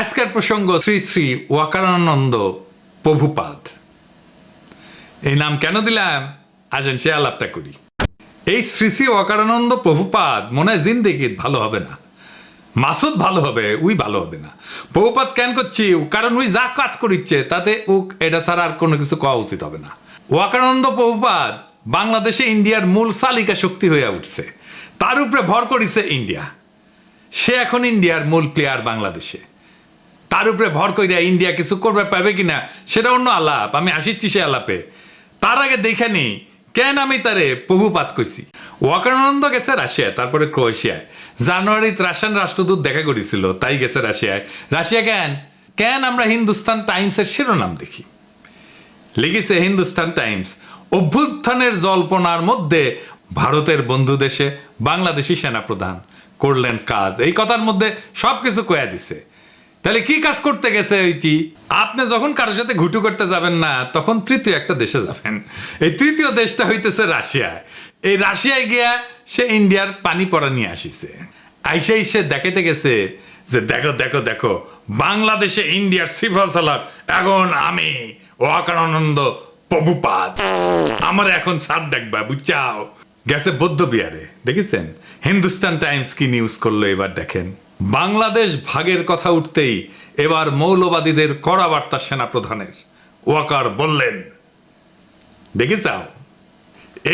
আজকের প্রসঙ্গ শ্রী শ্রী ওয়াকারানন্দ প্রভুপাদ। এই নাম কেন দিলাম আসেন সে আলাপটা করি। এই শ্রী শ্রী ওয়াকারানন্দ প্রভুপাদ মনে হয় জিন্দেগি ভালো হবে না, মাসুদ ভালো হবে, উই ভালো হবে না। প্রভুপাদ কেন করছি কারণ উই যা কাজ করিচ্ছে তাতে এটা ছাড়া আর কোনো কিছু কওয়া উচিত হবে না। ওয়াকারানন্দ প্রভুপাদ বাংলাদেশে ইন্ডিয়ার মূল চালিকা শক্তি হয়ে উঠছে, তার উপরে ভর করেছে ইন্ডিয়া। সে এখন ইন্ডিয়ার মূল প্লেয়ার বাংলাদেশে, তার উপরে ভর করিয়া ইন্ডিয়া কিছু করবে পাবে কিনা সেটা অন্য আলাপ, আমি আসিচ্ছি সে আলাপে। তার আগে দেখে নি কেন আমি তারে প্রভুপাত কইছি। ওয়াকারানন্দ গেছে রাশিয়া, তারপরে ক্রোয়েশিয়ায়। জানুয়ারিতে রাশিয়ান রাষ্ট্রদূত দেখা করেছিল, তাই গেছে রাশিয়ায়। রাশিয়া কেন আমরা হিন্দুস্তান টাইমসের শিরোনাম দেখি, লিখেছে হিন্দুস্তান টাইমস, অভ্যুত্থানের জল্পনার মধ্যে ভারতের বন্ধু দেশে বাংলাদেশি সেনাপ্রধান করলেন কাজ। এই কথার মধ্যে সবকিছু কয়া দিছে। তাহলে কি কাজ করতে গেছে ওইটি? আপনি যখন কারোর সাথে ঘুটু করতে যাবেন না, তখন তৃতীয় একটা দেশে যাবেন। এই তৃতীয় দেশটা হইতেছে রাশিয়ায়। এই রাশিয়ায় গিয়া সে ইন্ডিয়ার পানি পড়া নিয়ে আসিছে। আইসেই সে দেখাইতে গেছে যে দেখো দেখো দেখো, বাংলাদেশে ইন্ডিয়ার সিফাসালার এখন আমি ওয়াকারানন্দ প্রভুপাদ, আমার এখন সাত দেখবা বুঝছাও। গেছে বৌদ্ধ বিহারে, দেখেছেন হিন্দুস্তান টাইমস কি নিউজ করলো এবার দেখেন। বাংলাদেশ ভাগের কথা উঠতেই এবার মৌলবাদীদের কড়া বার্তা সেনাপ্রধানের। ওয়াকার বললেন, দেখেছাও।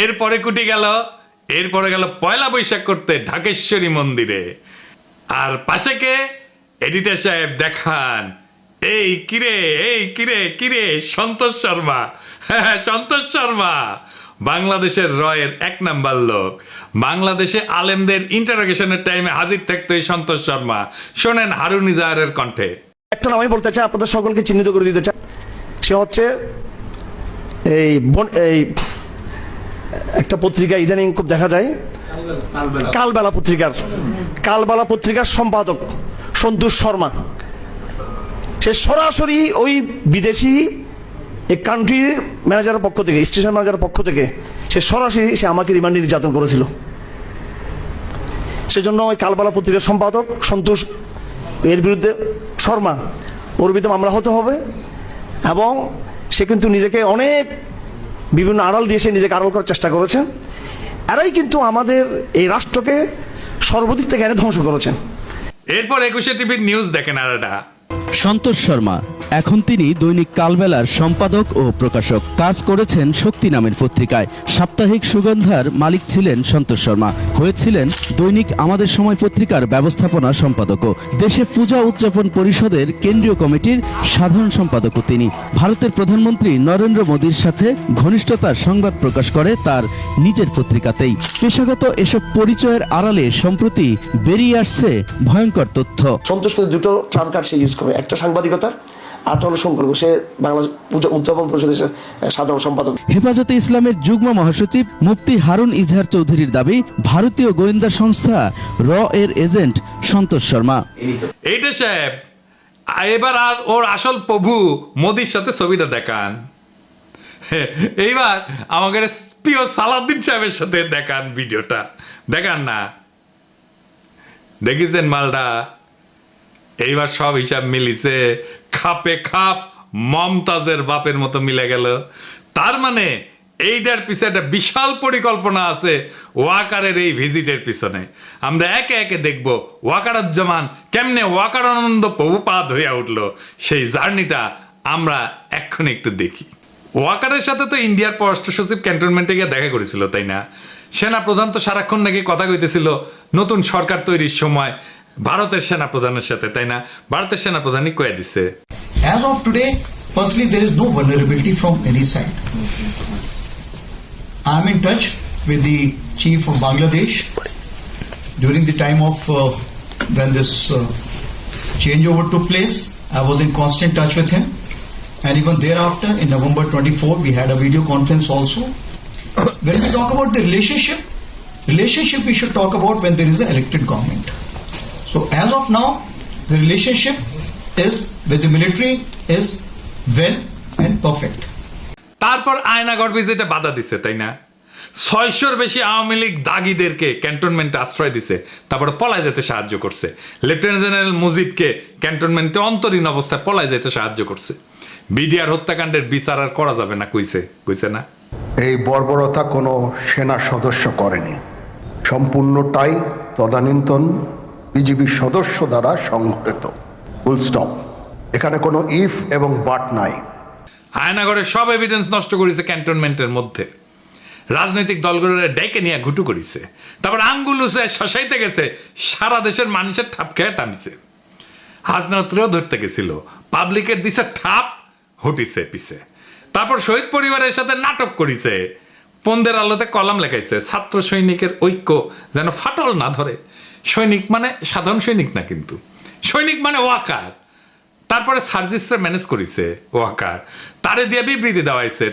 এরপরে এরপরে গেল পয়লা বৈশাখ করতে ঢাকেশ্বরী মন্দিরে। আর পাশে কে? এডিটর সাহেব দেখান, এই কিরে সন্তোষ শর্মা। হ্যাঁ, সন্তোষ শর্মা বাংলাদেশের রয়ের এক নাম্বার লোক। বাংলাদেশে আলেমদের ইন্টারোগেশনের টাইমে হাজির থাকতো এই সন্তোষ শর্মা। শোনেন হারুন ইজাহারের কণ্ঠে। একটা নামই বলতে চাই, আপনাদের সকলকে চিহ্নিত করে দিতে চাই। সে হচ্ছে এই একটা পত্রিকা ইদানিং খুব দেখা যায়, কালবেলা পত্রিকার সম্পাদক সন্তোষ শর্মা। সে সরাসরি ওই বিদেশি এই কান্ট্রির ম্যানেজারের পক্ষ থেকে, স্টেশন ম্যানেজারের পক্ষ থেকে সে সরাসরি আমাকে রিমান্ডে নির্যাতন করেছিল। সেজন্য ওই কালবেলা পত্রিকার সম্পাদক সন্তোষ এর বিরুদ্ধে শর্মা, ওর বিরুদ্ধে মামলা হতে হবে। এবং সে কিন্তু নিজেকে অনেক বিভিন্ন আড়াল দিয়ে সে নিজেকে আড়াল করার চেষ্টা করেছে। এরাই কিন্তু আমাদের এই রাষ্ট্রকে সর্বদিক থেকে এনে ধ্বংস করেছেন। এরপর 21 টিভির নিউজ দেখেন। আর সন্তোষ শর্মা এখন তিনি দৈনিক কালবেলার সম্পাদক ও প্রকাশক, কাজ করেছেন শক্তি নামের পত্রিকায়। সাপ্তাহিক সুগন্ধার মালিক ছিলেন সন্তোষ শর্মা, হয়েছিলেন দৈনিক আমাদের সময় পত্রিকার ব্যবস্থাপনা সম্পাদকও। দেশে পূজা উদযাপন পরিষদের কেন্দ্রীয় কমিটির সাধারণ সম্পাদকও তিনি। ভারতের প্রধানমন্ত্রী নরেন্দ্র মোদীর সাথে ঘনিষ্ঠতার সংবাদ প্রকাশ করে তার নিজের পত্রিকাতেই। পেশাগত এসব পরিচয়ের আড়ালে সম্প্রতি বেরিয়ে আসছে ভয়ঙ্কর তথ্য। সন্তোষ কিন্তু দুটো ট্রাম্প কার্ড সে ইউজ করে, একটা সাংবাদিকতা, আরটা হলো সম্পর্ক। সে বাংলাদেশ পূজা উদযাপন পরিষদের সাধারণ সম্পাদক। হেফাজতে ইসলামের যুগ্ম মহাসচিব মুফতি হারুন ইজহার চৌধুরীর দাবি, ভারতীয় গোয়েন্দা সংস্থা র এর এজেন্ট সন্তোষ শর্মা। এইটা সাহেব এবার আর ওর আসল প্রভু মোদির সাথে ছবিটা দেখান। এইবার আমাদের প্রিয় সালাউদ্দিন সাহেবের সাথে দেখান, ভিডিওটা দেখান না। দেখেছেন মালটা? এইবার সব হিসাব মিলিছে, খাপে খাপ মমতাজের বাপের মতো মিলে গেল। তার মানে এইটার পিছনে একটা বিশাল পরিকল্পনা আছে ওয়াকারের এই ভিজিটের পিছনে। আমরা একে একে দেখব ওয়াকারুজ্জামান কেমনে ওয়াকারানন্দ প্রভুপাদ হইয়া উঠলো, সেই জার্নিটা আমরা এক্ষুনি একটু দেখি। ওয়াকারের সাথে তো ইন্ডিয়ার পররাষ্ট্র সচিব ক্যান্টনমেন্টে গিয়ে দেখা করেছিল, তাই না? সেনাপ্রধান তো সারাক্ষণ নাকি কথা কইতেছিল নতুন সরকার তৈরির সময় ভারতের সেনাপ্রধানের সাথে, তাই না? ভারতের সেনাপ্রধানই কয়ে দিছে, as of today, firstly, there is no vulnerability from any side. I am in touch with the chief of Bangladesh during the time of when this changeover took place. I was in constant touch with him, and even thereafter, in November 24, we had a video conference also. When we talk about the relationship we should talk about when there is an elected government. So as of now, the relationship is with the military is well and perfect. তারপর আয়নাগর ভিজিটে বাধা দিচ্ছে, তাই না? 600-র বেশি আওয়ামী লীগ দাগীদেরকে ক্যান্টনমেন্টে আশ্রয় দিছে, তারপরে পলায় যেতে সাহায্য করছে। লেফটেন্যান্ট জেনারেল মুজিবকে ক্যান্টনমেন্টে অন্তরীণ অবস্থায় পলায় যেতে সাহায্য করছে। বিডিআর হত্যাকাণ্ডের বিচার আর করা যাবে না কইছে না। এই বর্বরতা কোনো সেনা সদস্য করেনি, সম্পূর্ণটাই তদানীন্তন বিজিবি সদস্য দ্বারা সংঘটিত। Full stop. এখানে কোনো ইফ এবং বাট নাই। আয়নাগরের সব এভিডেন্স নষ্ট করেছে ক্যান্টনমেন্টের মধ্যে। রাজনৈতিক দলগুলোরে ডেকে নিয়ে ঘুটু করিছে, তারপর আঙ্গুল উঁচে শশাইতে গেছে, সারা দেশের মানুষের ঠাপ খেয়ে টানছে। হাজনাত্রেও ধরতে গেছিল, পাবলিকের দিছে ঠাপ, হটিছে পিছে। তারপর শহীদ পরিবারের সাথে নাটক করিছে, পন্দের আলোতে কলাম লেখাইছে, ছাত্র সৈনিকের ঐক্য যেন ফাটল না ধরে। সৈনিক মানে সাধারণ সৈনিক না, কিন্তু সৈনিক মানে ওয়াকার। তারপরে সার্জিসরা ম্যানেজ করিছে ওয়াকার, তারে দিয়ে বিবৃতি দেওয়াইছে।